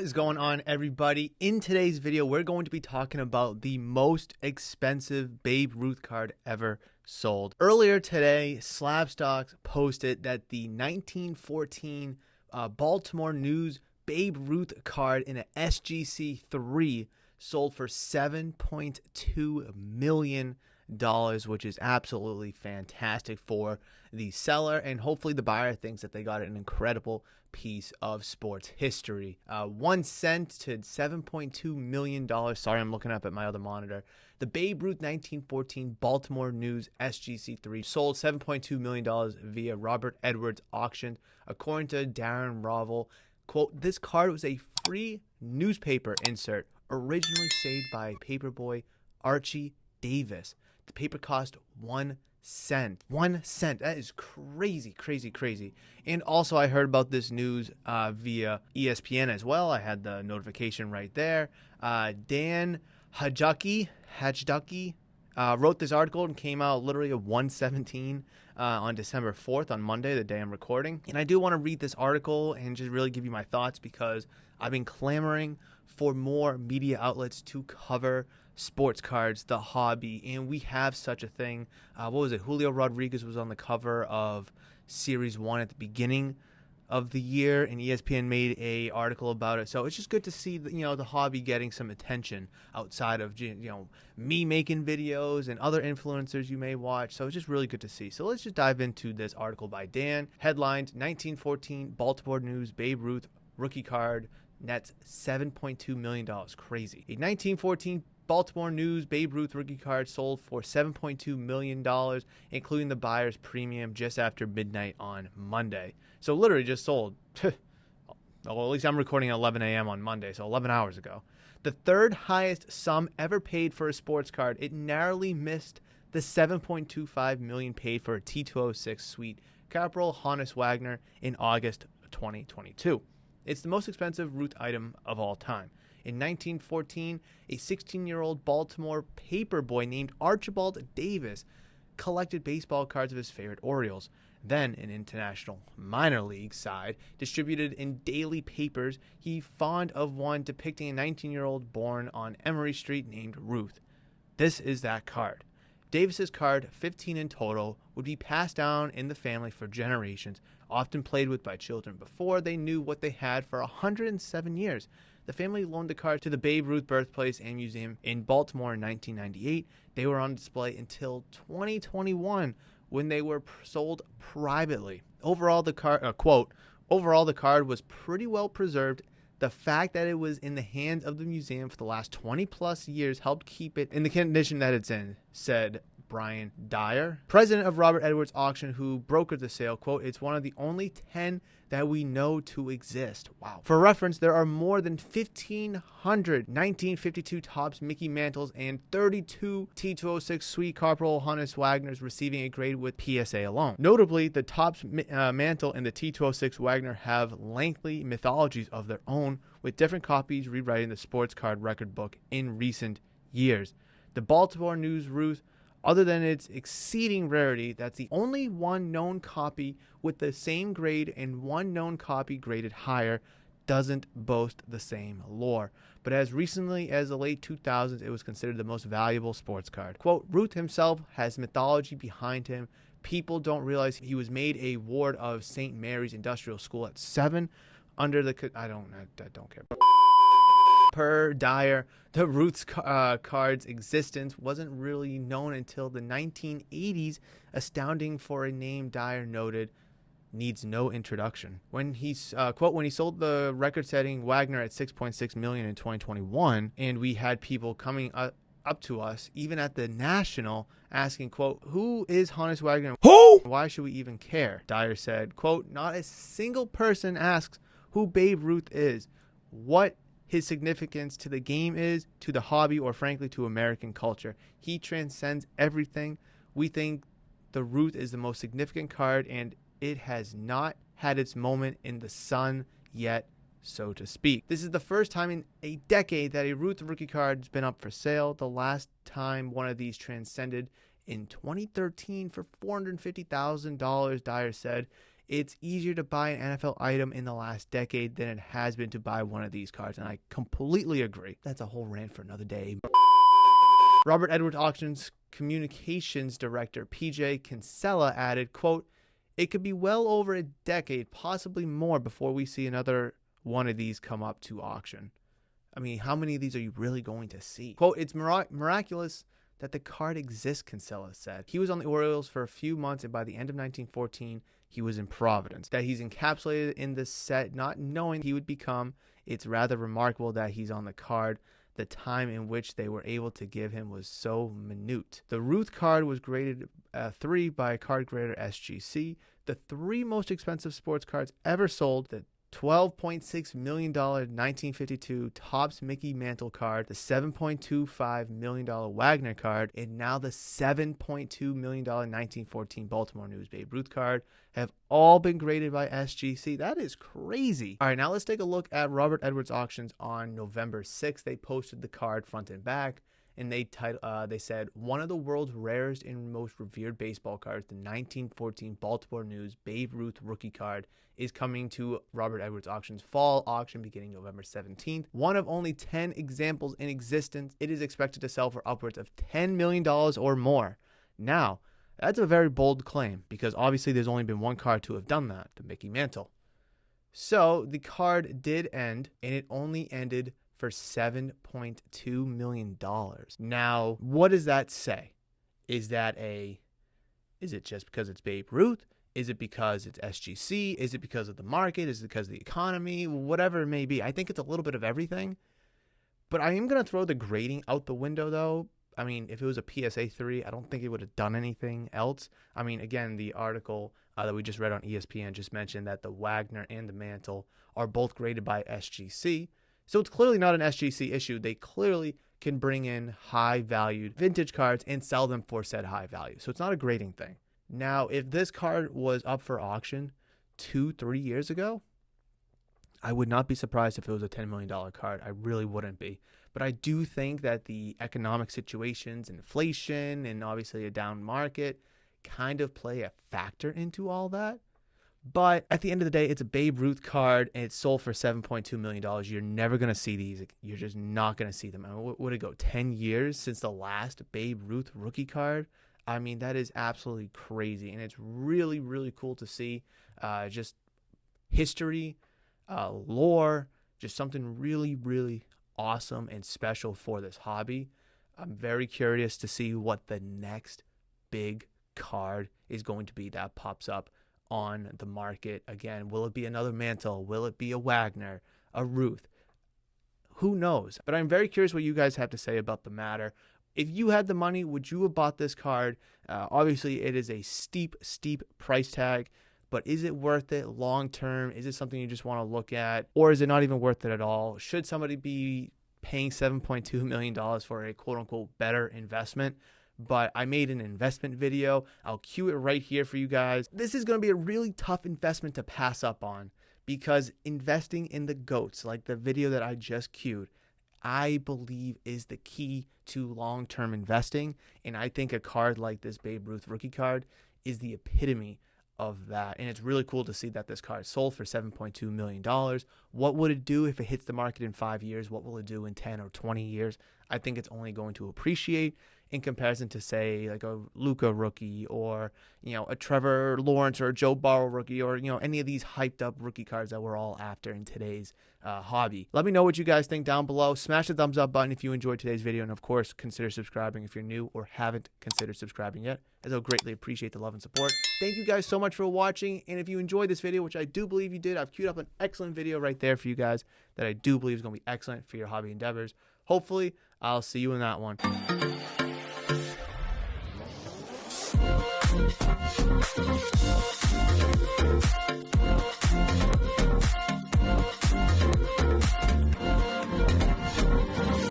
What is going on, everybody? In today's video, we're going to be talking about the most expensive Babe Ruth card ever sold. Earlier today, Slabstox posted that the 1914 Baltimore News Babe Ruth card in an SGC3 sold for $7.2 million, which is absolutely fantastic for the seller, and hopefully the buyer thinks that they got an incredible piece of sports history. 1 cent to $7.2 million. Sorry, I'm looking up at my other monitor. The Babe Ruth 1914 Baltimore News SGC3 sold $7.2 million via Robert Edwards auction. According to Darren Rovell, quote, "This card was a free newspaper insert originally saved by paperboy Archie Davis. The paper cost 1 cent. 1 cent. That is crazy, crazy, crazy." And also, I heard about this news via ESPN as well. I had the notification right there. Dan Hajducky wrote this article and came out literally at 1:17 on December 4th, on Monday, the day I'm recording. And I do want to read this article and just really give you my thoughts, because I've been clamoring for more media outlets to cover sports cards, the hobby, and we have such a thing. What was it? Julio Rodriguez was on the cover of Series 1 at the beginning of the year, and ESPN made a article about it. So it's just good to see the hobby getting some attention outside of me making videos and other influencers you may watch. So it's just really good to see. So let's just dive into this article by Dan. Headlined: 1914 Baltimore News Babe Ruth rookie card nets $7.2 million. Crazy. A 1914 Baltimore News Babe Ruth rookie card sold for $7.2 million, including the buyer's premium, just after midnight on Monday. So literally just sold. Well, at least I'm recording at 11 a.m. on Monday, so 11 hours ago. The third highest sum ever paid for a sports card. It narrowly missed the $7.25 million paid for a T206 Suite Caporal Hannes Wagner in August 2022. It's the most expensive Ruth item of all time. In 1914, a 16-year-old Baltimore paperboy named Archibald Davis collected baseball cards of his favorite Orioles. Then, an international minor league side distributed in daily papers, he fond of one depicting a 19-year-old born on Emory Street named Ruth. This is that card. Davis's card, 15 in total, would be passed down in the family for generations, often played with by children before they knew what they had for 107 years. The family loaned the card to the Babe Ruth Birthplace and Museum in Baltimore in 1998. They were on display until 2021, when they were sold privately. Overall, the card, quote, "Overall, the card was pretty well preserved. The fact that it was in the hands of the museum for the last 20 plus years helped keep it in the condition that it's in," said Brian Dyer, president of Robert Edwards Auction, who brokered the sale. Quote, "It's one of the only 10 that we know to exist." Wow. For reference, there are more than 1,500 1952 Topps Mickey Mantles and 32 T206 Suite Corporal Hannes Wagners receiving a grade with PSA alone. Notably, the Topps Mantle and the T206 Wagner have lengthy mythologies of their own, with different copies rewriting the sports card record book in recent years. The Baltimore News Ruth, other than its exceeding rarity, that's the only one known copy with the same grade and one known copy graded higher, doesn't boast the same lore. But as recently as the late 2000s, it was considered the most valuable sports card. Quote, "Ruth himself has mythology behind him. People don't realize he was made a ward of St. Mary's Industrial School at 7 under the..." I don't care. Per Dyer, the Ruth's card's existence wasn't really known until the 1980s, astounding for a name Dyer noted needs no introduction. When he quote, "When he sold the record-setting Wagner at $6.6 million in 2021, and we had people coming up to us, even at the National, asking, quote, 'Who is Hannes Wagner? Who? Why should we even care?' Dyer said, quote, 'Not a single person asks who Babe Ruth is, what his significance to the game is, to the hobby, or frankly to American culture. He transcends everything. We think the Ruth is the most significant card, and it has not had its moment in the sun yet, so to speak.' This is the first time in a decade that a Ruth rookie card has been up for sale. The last time one of these transcended in 2013 for $450,000, Dyer said. It's easier to buy an NFL item in the last decade than it has been to buy one of these cards, and I completely agree. That's a whole rant for another day. Robert Edwards Auctions Communications Director PJ Kinsella added, quote, "It could be well over a decade, possibly more, before we see another one of these come up to auction." I mean, how many of these are you really going to see? Quote, "It's miraculous that the card exists," Kinsella said. He was on the Orioles for a few months, and by the end of 1914, he was in Providence. That he's encapsulated in the set, not knowing he would become. It's rather remarkable that he's on the card. The time in which they were able to give him was so minute. The Ruth card was graded 3 by card grader SGC. The 3 most expensive sports cards ever sold: the $12.6 million 1952 Topps Mickey Mantle card, the $7.25 million Wagner card, and now the $7.2 million 1914 Baltimore News Babe Ruth card have all been graded by SGC. That is crazy. All right, now let's take a look at Robert Edwards Auctions on November 6th. They posted the card front and back, and they said, "One of the world's rarest and most revered baseball cards, the 1914 Baltimore News Babe Ruth rookie card, is coming to Robert Edwards Auctions fall auction beginning November 17th. One of only 10 examples in existence. It is expected to sell for upwards of $10 million or more." Now, that's a very bold claim, because obviously there's only been one card to have done that, the Mickey Mantle. So the card did end, and it only ended for $7.2 million. Now, what does that say? Is it just because it's Babe Ruth? Is it because it's SGC? Is it because of the market? Is it because of the economy? Whatever it may be. I think it's a little bit of everything. But I am going to throw the grading out the window, though. I mean, if it was a PSA 3, I don't think it would have done anything else. I mean, again, the article that we just read on ESPN just mentioned that the Wagner and the Mantle are both graded by SGC. So it's clearly not an SGC issue. They clearly can bring in high-valued vintage cards and sell them for said high value. So it's not a grading thing. Now, if this card was up for auction 2-3 years ago, I would not be surprised if it was a $10 million card. I really wouldn't be. But I do think that the economic situations, inflation, and obviously a down market kind of play a factor into all that. But at the end of the day, it's a Babe Ruth card, and it's sold for $7.2 million. You're never going to see these. You're just not going to see them. I mean, what would it go, 10 years since the last Babe Ruth rookie card? I mean, that is absolutely crazy, and it's really, really cool to see just history, lore, just something really, really awesome and special for this hobby. I'm very curious to see what the next big card is going to be that pops up on the market. Again, will it be another Mantle? Will it be a Wagner, a Ruth? Who knows? But I'm very curious what you guys have to say about the matter. If you had the money, would you have bought this card? Obviously, it is a steep, steep price tag, but is it worth it long term? Is it something you just want to look at? Or is it not even worth it at all? Should somebody be paying $7.2 million for a quote-unquote better investment? But I made an investment video. I'll cue it right here for you guys. This is going to be a really tough investment to pass up on, because investing in the GOATs, like the video that I just cued, I believe is the key to long-term investing. And I think a card like this Babe Ruth rookie card is the epitome of that. And it's really cool to see that this card sold for $7.2 million. What would it do if it hits the market in 5 years? What will it do in 10 or 20 years? I think it's only going to appreciate in comparison to, say, like a Luka rookie, or, you know, a Trevor Lawrence or a Joe Burrow rookie, or, you know, any of these hyped up rookie cards that we're all after in today's hobby. Let me know what you guys think down below. Smash the thumbs up button if you enjoyed today's video, and of course, consider subscribing if you're new or haven't considered subscribing yet, as I'll greatly appreciate the love and support. Thank you guys so much for watching, and if you enjoyed this video, which I do believe you did, I've queued up an excellent video right there for you guys that I do believe is going to be excellent for your hobby endeavors. Hopefully, I'll see you in that one.